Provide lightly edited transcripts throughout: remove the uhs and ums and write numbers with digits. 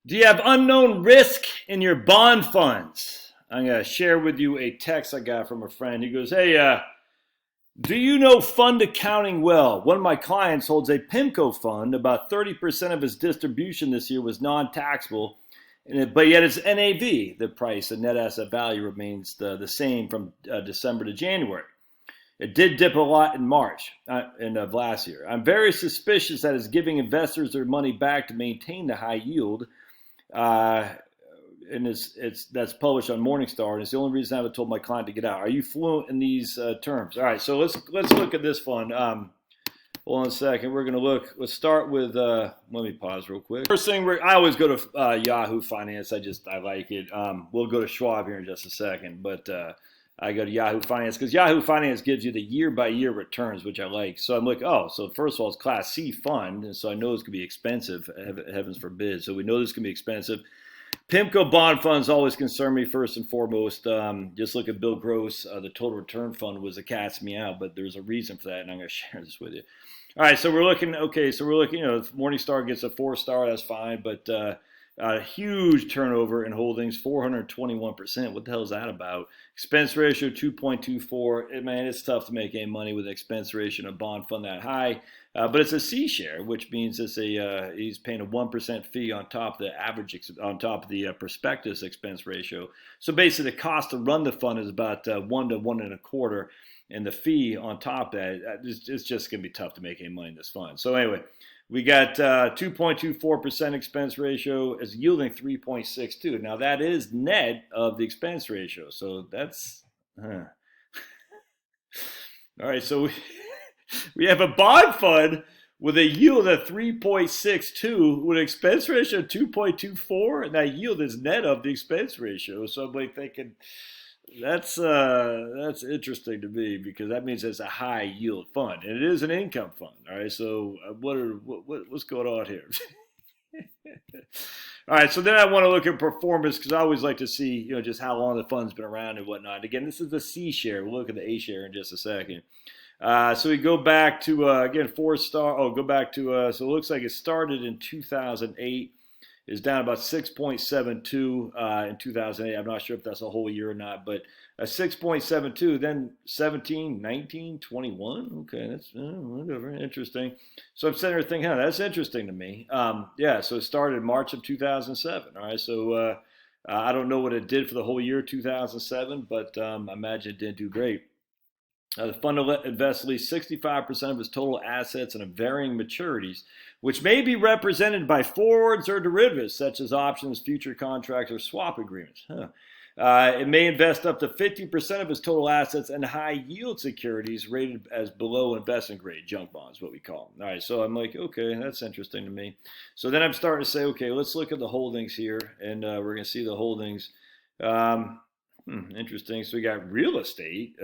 Do you have unknown risk in your bond funds? I'm going to share with you a text I got from a friend. He goes, hey, do you know fund accounting well? One of my clients holds a PIMCO fund. About 30% of his distribution this year was non-taxable, but yet its NAV, the price, the net asset value, remains the same from December to January. It did dip a lot in March of last year. I'm very suspicious that it's giving investors their money back to maintain the high yield. And that's published on Morningstar, and it's the only reason I haven't told my client to get out. Are you fluent in these terms? All right, so let's look at this fund. Hold on a second. We're gonna look. Let's start with. Let me pause real quick. First thing, I always go to Yahoo Finance. I like it. We'll go to Schwab here in just a second, but I go to Yahoo Finance because Yahoo Finance gives you the year-by-year returns, which I like. So I'm like, oh, so first of all, it's Class C fund, and so I know it's gonna be expensive. Heavens forbid. So we know this can be expensive. PIMCO bond funds always concern me first and foremost. Just look at Bill Gross. The total return fund was a cat's meow, but there's a reason for that, and I'm going to share this with you. All right, so we're looking. Okay, so we're looking. If Morningstar gets a 4-star, that's fine, but a huge turnover in holdings, 421%. What the hell is that about? Expense ratio 2.24. Man, it's tough to make any money with an expense ratio in a bond fund that high. But it's a C share, which means it's he's paying a 1% fee on top of the average, on top of the prospectus expense ratio. So basically, the cost to run the fund is about 1 to 1.25, and the fee on top of that, it's just going to be tough to make any money in this fund. So anyway, we got 2.24% expense ratio is yielding 3.62. Now that is net of the expense ratio, so that's all right. So we have a bond fund with a yield of 3.62 with an expense ratio of 2.24, and that yield is net of the expense ratio. So I'm like thinking that's interesting to me because that means it's a high yield fund, and it is an income fund. All right, so what's going on here? All right, so then I want to look at performance because I always like to see just how long the fund's been around and whatnot. Again, this is the C share. We'll look at the A share in just a second. So we go back to, again, 4-star. Oh, go back to, so it looks like it started in 2008. Is down about 6.72 in 2008. I'm not sure if that's a whole year or not, but a 6.72, then 17, 19, 21. Okay, that's whatever, interesting. So I'm sitting there thinking, that's interesting to me. Yeah, so it started March of 2007. All right, so I don't know what it did for the whole year 2007, but I imagine it didn't do great. The fund invests at least 65% of its total assets in varying maturities, which may be represented by forwards or derivatives, such as options, future contracts, or swap agreements. It may invest up to 50% of its total assets in high-yield securities rated as below investment grade, junk bonds, what we call them. All right, so I'm like, okay, that's interesting to me. So then I'm starting to say, okay, let's look at the holdings here, and we're going to see the holdings. Interesting. So we got real estate,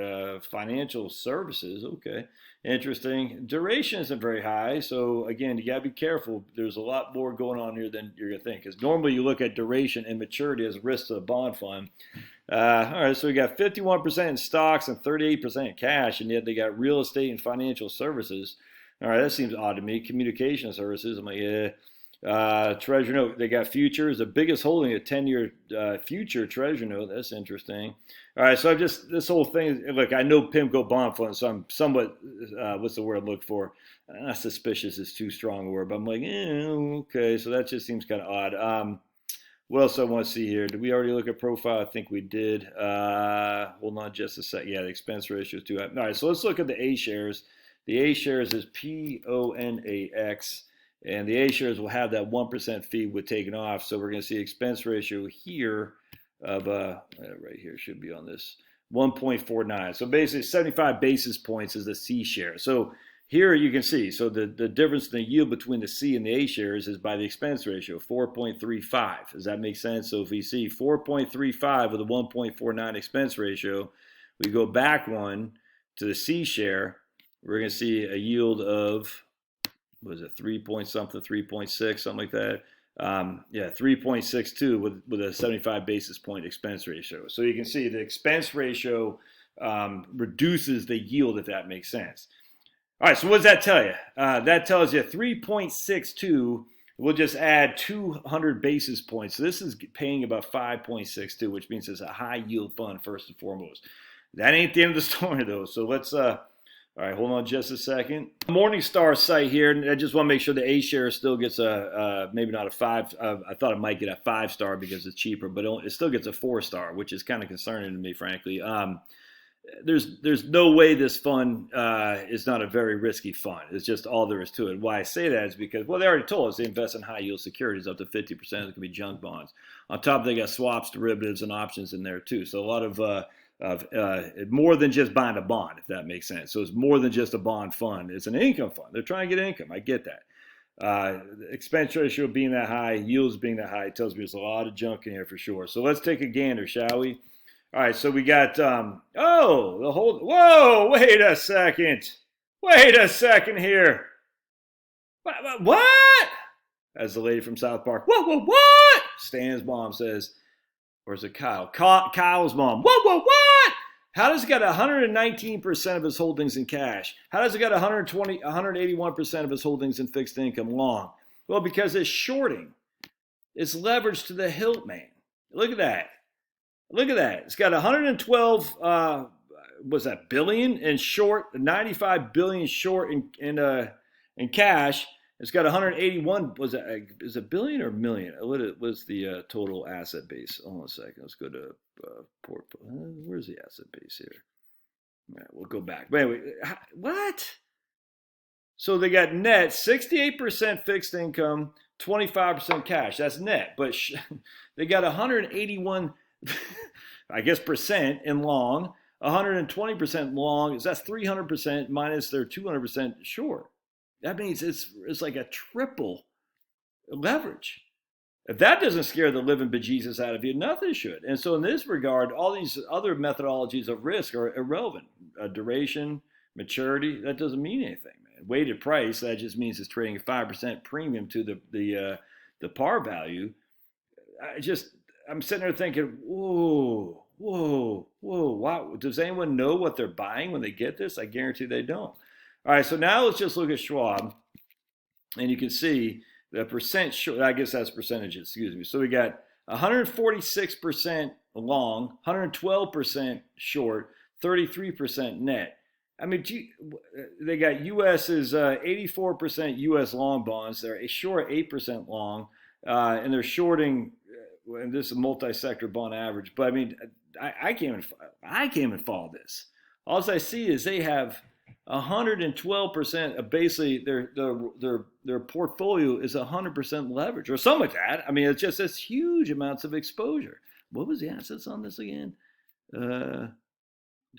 financial services. Okay, interesting. Duration isn't very high. So again, you got to be careful. There's a lot more going on here than you're going to think. Because normally you look at duration and maturity as risk to the bond fund. All right, so we got 51% in stocks and 38% in cash, and yet they got real estate and financial services. All right, that seems odd to me. Communication services. I'm like, yeah. Treasury note, they got futures. The biggest holding a 10-year future treasury note. That's interesting. All right, so this whole thing, look, I know PIMCO bond funds, so I'm somewhat, what's the word I look for? Suspicious is too strong a word, but I'm like, okay, so that just seems kind of odd. What else I want to see here? Did we already look at profile? I think we did. Hold on just a sec. Yeah, the expense ratio is too high. All right, so let's look at the A shares. The A shares is PONAX. And the A shares will have that 1% fee with taken off. So we're going to see expense ratio here of, right here should be on this, 1.49. So basically 75 basis points is the C share. So here you can see, so the difference in the yield between the C and the A shares is by the expense ratio, 4.35. Does that make sense? So if we see 4.35 with a 1.49 expense ratio, we go back one to the C share, we're going to see a yield of, was it 3 point something, 3.6, something like that. Yeah, 3.62 with a 75 basis point expense ratio. So you can see the expense ratio reduces the yield, if that makes sense. All right, so what does that tell you? That tells you 3.62 We'll just add 200 basis points. So this is paying about 5.62, which means it's a high yield fund first and foremost. That ain't the end of the story though. So let's all right, hold on just a second. Morningstar site here, and I just want to make sure the A share still gets a maybe not a 5. I thought it might get a 5-star because it's cheaper, but it still gets a 4-star, which is kind of concerning to me, frankly. There's no way this fund is not a very risky fund. It's just all there is to it. Why I say that is because, well, they already told us they invest in high yield securities up to 50%. It can be junk bonds. On top, they got swaps, derivatives, and options in there too. So a lot of more than just buying a bond, if that makes sense. So it's more than just a bond fund. It's an income fund. They're trying to get income. I get that. The expense ratio being that high, yields being that high, tells me there's a lot of junk in here for sure. So let's take a gander, shall we? All right, so we got, whoa, wait a second here. What? As the lady from South Park, what? Stan's mom says, or is it Kyle? Kyle's mom, what? How does it got 119% of his holdings in cash? How does it got 181% of his holdings in fixed income long? Well, because it's shorting. It's leveraged to the hilt, man. Look at that. It's got 112 billion in short, 95 billion short in cash. It's got 181. Is it billion or million? What was the total asset base? Hold on a second. Let's go to portfolio. Where's the asset base here? All right, we'll go back. But anyway, what? So they got net 68% fixed income, 25% cash. That's net, but they got 181. I guess percent in long, 120% long. That's 300% minus their 200% short. That means it's like a triple leverage. If that doesn't scare the living bejesus out of you, nothing should. And so in this regard, all these other methodologies of risk are irrelevant. Duration, maturity, that doesn't mean anything, man. Weighted price, that just means it's trading a 5% premium to the par value. I'm sitting there thinking, whoa. Wow. Does anyone know what they're buying when they get this? I guarantee they don't. All right, so now let's just look at Schwab, and you can see the percent short. I guess that's percentages, excuse me. So we got 146% long, 112% short, 33% net. I mean, they got U.S. is 84% U.S. long bonds. They're short 8% long, and they're shorting. And this is a multi-sector bond average, but I mean, I can't even follow this. All I see is they have 112% of basically their portfolio is 100% leverage or something like that. I mean, it's just this huge amounts of exposure. What was the assets on this again? Do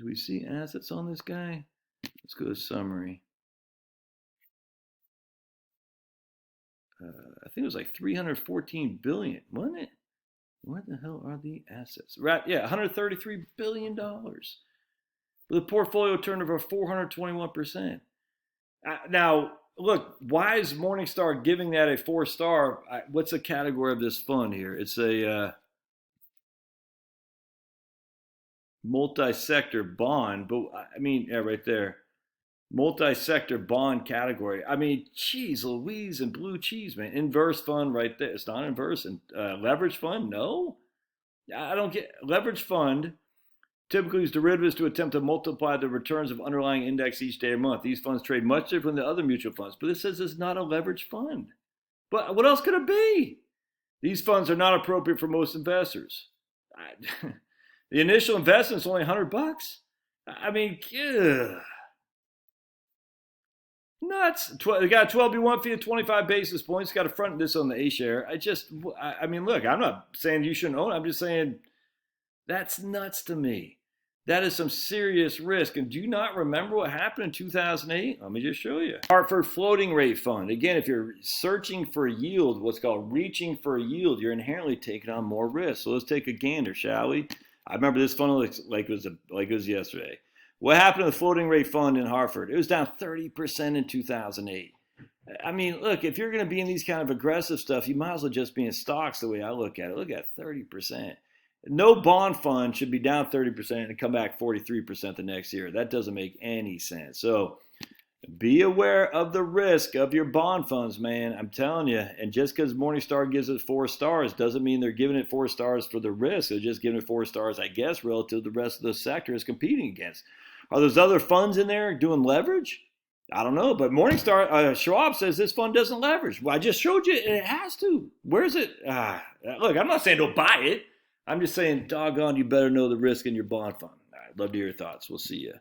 we see assets on this guy? Let's go to summary. I think it was like 314 billion, wasn't it? What the hell are the assets? Right, yeah, $133 billion. With a portfolio turnover of 421%. Now, look, why is Morningstar giving that a 4-star? What's the category of this fund here? It's a multi-sector bond, but I mean, yeah, right there. Multi-sector bond category. I mean, cheese, Louise, and blue cheese, man. Inverse fund right there. It's not inverse. And leverage fund? No. I don't get leverage fund. Typically use derivatives to attempt to multiply the returns of underlying index each day or month. These funds trade much different than other mutual funds, but it says it's not a leveraged fund. But what else could it be? These funds are not appropriate for most investors. The initial investment is only $100. I mean, ugh. Nuts. They got a 12B1 fee of 25 basis points. Got to front this on the A share. I mean, look, I'm not saying you shouldn't own it. I'm just saying that's nuts to me. That is some serious risk. And do you not remember what happened in 2008? Let me just show you. Hartford floating rate fund. Again, if you're searching for yield, what's called reaching for a yield, you're inherently taking on more risk. So let's take a gander, shall we? I remember this fund like it was yesterday. What happened to the floating rate fund in Hartford? It was down 30% in 2008. I mean, look, if you're going to be in these kind of aggressive stuff, you might as well just be in stocks the way I look at it. Look at 30%. No bond fund should be down 30% and come back 43% the next year. That doesn't make any sense. So Be aware of the risk of your bond funds, man. I'm telling you. And just because Morningstar gives it 4 stars doesn't mean they're giving it 4 stars for the risk. They're just giving it 4 stars, I guess, relative to the rest of the sector is competing against. Are those other funds in there doing leverage? I don't know, but Morningstar, Schwab says this fund doesn't leverage. Well, I just showed you it has to. Where's it? Look, I'm not saying don't buy it. I'm just saying, doggone, you better know the risk in your bond fund. All right, love to hear your thoughts. We'll see you.